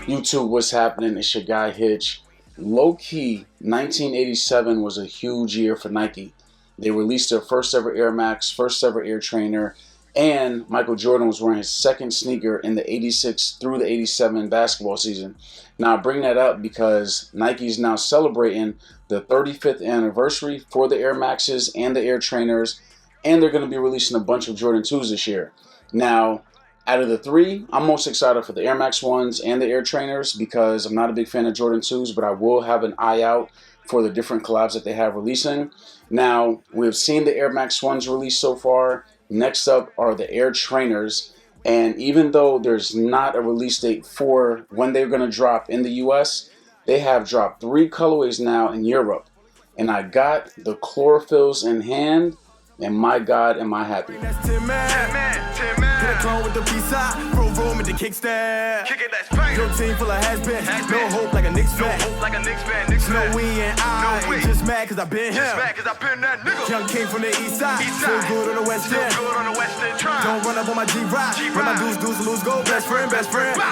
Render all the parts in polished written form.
YouTube, what's happening? It's your guy Hitch. Low-key, 1987 was a huge year for Nike. They released their first ever Air Max, first ever Air Trainer, and Michael Jordan was wearing his second sneaker in the 86 through the 87 basketball season. Now I bring that up because Nike's now celebrating the 35th anniversary for the Air Maxes and the Air Trainers, and they're going to be releasing a bunch of Jordan 2s this year. Now, out of the three, I'm most excited for the Air Max 1s and the Air Trainers because I'm not a big fan of Jordan 2s, but I will have an eye out for the different collabs that they have releasing. Now, we've seen the Air Max 1s released so far. Next up are the Air Trainers. And even though there's not a release date for when they're going to drop in the US, they have dropped 3 colorways now in Europe. And I got the Chlorophylls in hand, and my God, am I happy. With the B-side, room with the kickstand. Kick it, that's right. Your team full of has-been. No hope like a Knicks fan. No, we and I ain't just mad cause I been here. That nigga. Young king from the east side. Still good on the west end. Don't run up on my G-Ride. When my dudes lose go. Best friend.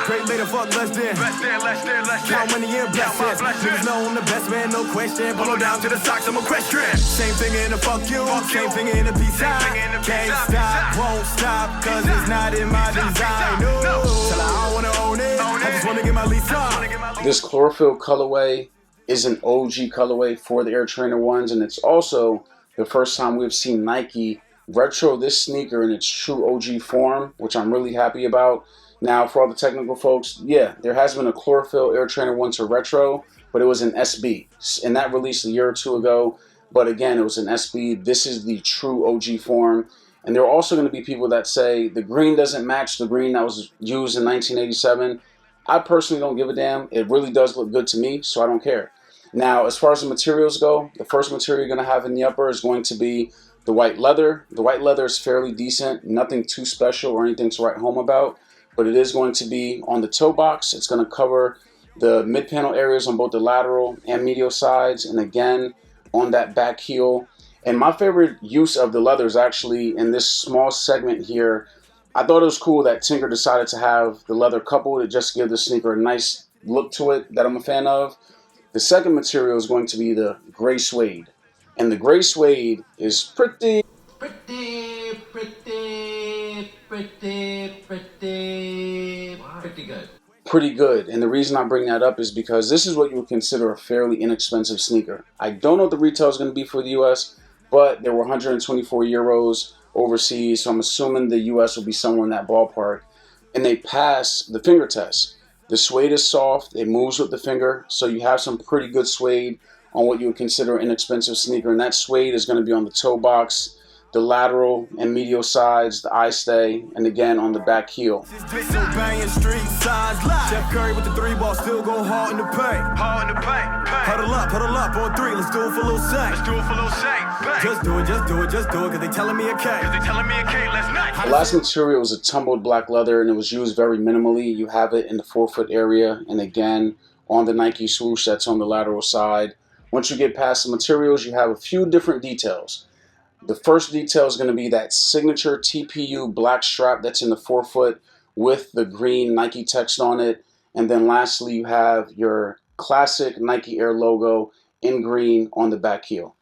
Great later, fuck less than. Count money in blessings. Niggas know I'm the best man, no question. Pull down to the socks, I'm equestrian. Same thing in the fuck you. Same thing in the B-side. Can't stop, won't stop, cause it's not in my design. No, till I don't wanna own it. I just wanna get my lease on. This Chlorophyll colorway is an OG colorway for the Air Trainer 1s, and it's also the first time we've seen Nike retro this sneaker in its true OG form, which I'm really happy about. Now, for all the technical folks, yeah, there has been a Chlorophyll Air Trainer 1 to retro, but it was an SB, and that released a year or two ago. But again, it was an SB. This is the true OG form. And there are also going to be people that say the green doesn't match the green that was used in 1987. I personally don't give a damn. It really does look good to me, so I don't care. Now, as far as the materials go, the first material you're going to have in the upper is going to be the white leather. The white leather is fairly decent, nothing too special or anything to write home about, but it is going to be on the toe box. It's going to cover the mid-panel areas on both the lateral and medial sides, and again, on that back heel. And my favorite use of the leather is actually in this small segment here. I thought it was cool that Tinker decided to have the leather coupled to just give the sneaker a nice look to it that I'm a fan of. The second material is going to be the gray suede. And the gray suede is pretty good. Pretty good. And the reason I bring that up is because this is what you would consider a fairly inexpensive sneaker. I don't know what the retail is going to be for the US, but there were 124 euros overseas, so I'm assuming the US will be somewhere in that ballpark. And they pass the finger test. The suede is soft, it moves with the finger, so you have some pretty good suede on what you would consider an inexpensive sneaker. And that suede is going to be on the toe box, the lateral and medial sides, the eye stay, and again on the back heel. Chef Curry with the 3-ball, still go hard in the paint. Huddle up on 3, let's do it for a little sec. Just do it, cause they telling me okay. The last material was a tumbled black leather, and it was used very minimally. You have it in the forefoot area, and again on the Nike swoosh that's on the lateral side. Once you get past the materials, you have a few different details. The first detail is going to be that signature TPU black strap that's in the forefoot with the green Nike text on it. And then lastly, you have your classic Nike Air logo in green on the back heel.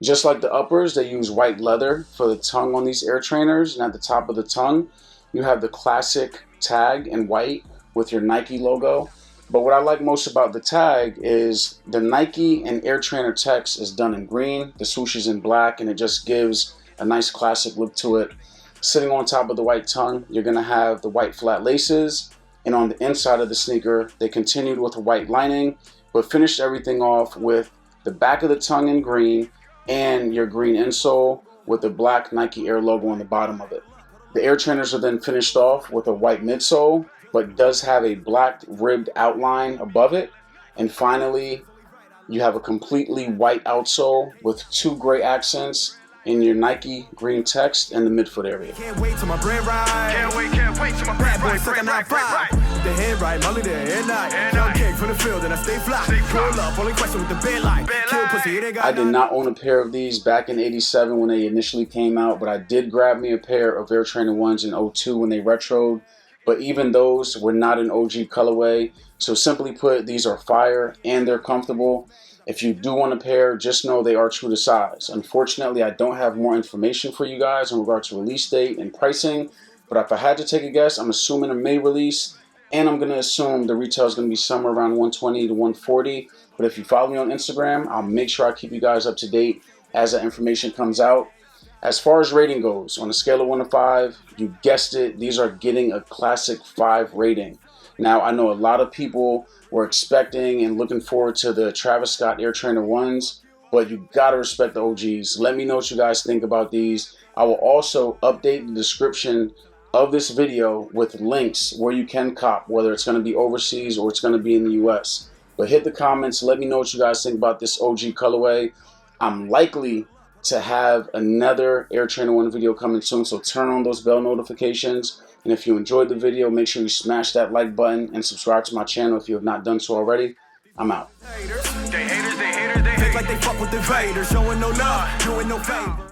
Just like the uppers, they use white leather for the tongue on these Air Trainers. And at the top of the tongue, you have the classic tag in white with your Nike logo. But what I like most about the tag is the Nike and Air Trainer text is done in green, the swoosh is in black, and it just gives a nice classic look to it. Sitting on top of the white tongue, you're going to have the white flat laces, and on the inside of the sneaker, they continued with a white lining, but finished everything off with the back of the tongue in green and your green insole with the black Nike Air logo on the bottom of it. The Air Trainers are then finished off with a white midsole, but does have a black ribbed outline above it. And finally, you have a completely white outsole with 2 gray accents in your Nike green text in the midfoot area. Can't wait till my bread ride. Can't wait till my bread ride. the hand right, Molly there at night. Young king from the field, and I stay fly. Pull up, only question with the bed light. Kill pussy, it ain't got I did not own a pair of these back in '87 when they initially came out, but I did grab me a pair of Air Trainer 1s in '02 when they retroed. But even those were not an OG colorway. So simply put, these are fire and they're comfortable. If you do want a pair, just know they are true to size. Unfortunately, I don't have more information for you guys in regard to release date and pricing. But if I had to take a guess, I'm assuming a May release. And I'm going to assume the retail is going to be somewhere around 120 to 140. But if you follow me on Instagram, I'll make sure I keep you guys up to date as that information comes out. As far as rating goes, on a scale of 1 to 5, you guessed it, these are getting a classic 5 rating. Now, I know a lot of people were expecting and looking forward to the Travis Scott Air Trainer 1s, but you gotta respect the OGs. Let me know what you guys think about these. I will also update the description of this video with links where you can cop, whether it's gonna be overseas or it's gonna be in the US. But hit the comments, let me know what you guys think about this OG colorway. I'm likely to have another Air Trainer 1 video coming soon, so turn on those bell notifications. And if you enjoyed the video, make sure you smash that like button and subscribe to my channel if you have not done so already. I'm out. They haters, they hate like they fuck with the Vader, showing no love, doing no favor.